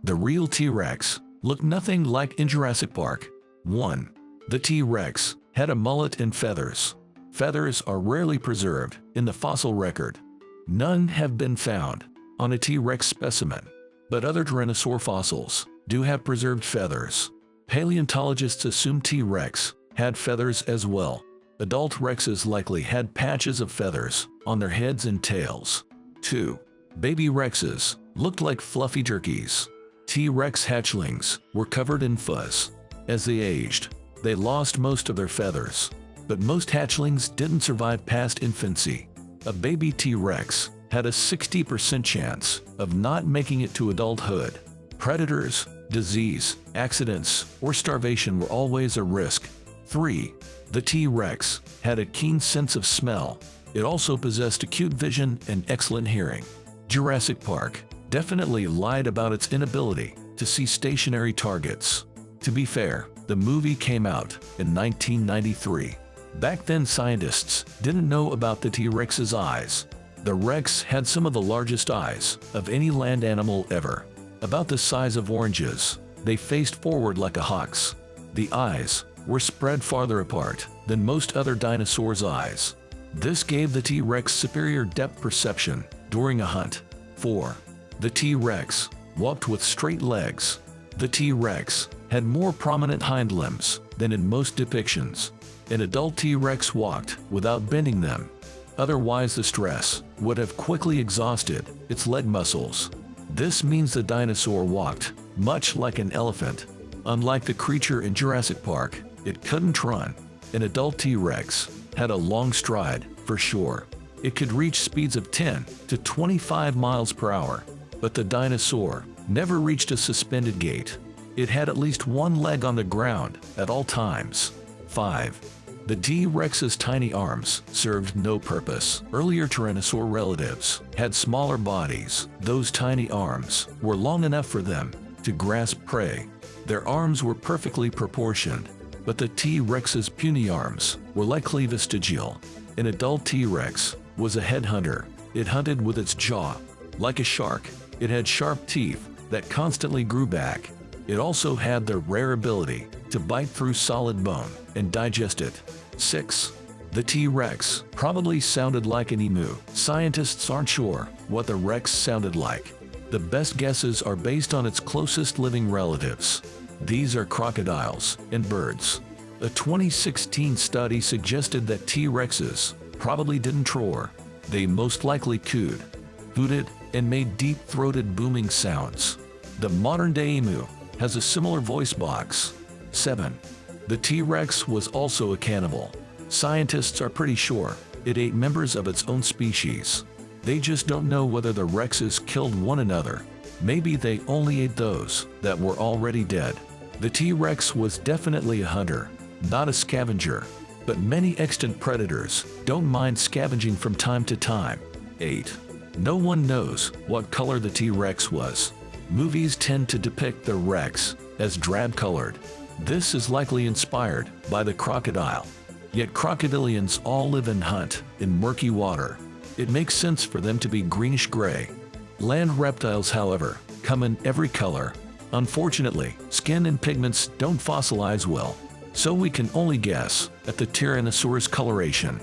The real T-Rex looked nothing like in Jurassic Park. 1. The T-Rex had a mullet and feathers. Feathers are rarely preserved in the fossil record. None have been found on a T-Rex specimen, but other Tyrannosaur fossils do have preserved feathers. Paleontologists assume T-Rex had feathers as well. Adult Rexes likely had patches of feathers on their heads and tails. 2. Baby Rexes looked like fluffy turkeys. T-Rex hatchlings were covered in fuzz. As they aged, they lost most of their feathers, but most hatchlings didn't survive past infancy. A baby T-Rex had a 60% chance of not making it to adulthood. Predators, disease, accidents, or starvation were always a risk. 3. The T-Rex had a keen sense of smell. It also possessed acute vision and excellent hearing. Jurassic Park definitely lied about its inability to see stationary targets. To be fair, the movie came out in 1993. Back then, scientists didn't know about the T-Rex's eyes. The Rex had some of the largest eyes of any land animal ever. About the size of oranges, they faced forward like a hawk's. The eyes were spread farther apart than most other dinosaurs' eyes. This gave the T-Rex superior depth perception during a hunt. 4. The T-Rex walked with straight legs. The T-Rex had more prominent hind limbs than in most depictions. An adult T-Rex walked without bending them. Otherwise, the stress would have quickly exhausted its leg muscles. This means the dinosaur walked much like an elephant. Unlike the creature in Jurassic Park, it couldn't run. An adult T-Rex had a long stride, for sure. It could reach speeds of 10 to 25 miles per hour. But the dinosaur never reached a suspended gait. It had at least one leg on the ground at all times. 5. The T-Rex's tiny arms served no purpose. Earlier Tyrannosaur relatives had smaller bodies. Those tiny arms were long enough for them to grasp prey. Their arms were perfectly proportioned, but the T-Rex's puny arms were likely vestigial. An adult T-Rex was a headhunter. It hunted with its jaw. Like a shark, it had sharp teeth that constantly grew back. It also had the rare ability to bite through solid bone and digest it. 6. The T-Rex probably sounded like an emu. Scientists aren't sure what the Rex sounded like. The best guesses are based on its closest living relatives. These are crocodiles and birds. A 2016 study suggested that T-Rexes probably didn't roar. They most likely cooed, hooted, and made deep-throated booming sounds. The modern-day emu has a similar voice box. 7. The T-Rex was also a cannibal. Scientists are pretty sure it ate members of its own species. They just don't know whether the Rexes killed one another. Maybe they only ate those that were already dead. The T-Rex was definitely a hunter, not a scavenger. But many extant predators don't mind scavenging from time to time. 8. No one knows what color the T-Rex was. Movies tend to depict the Rex as drab-colored. This is likely inspired by the crocodile. Yet crocodilians all live and hunt in murky water. It makes sense for them to be greenish-gray. Land reptiles, however, come in every color. Unfortunately, skin and pigments don't fossilize well, so we can only guess at the Tyrannosaurus coloration.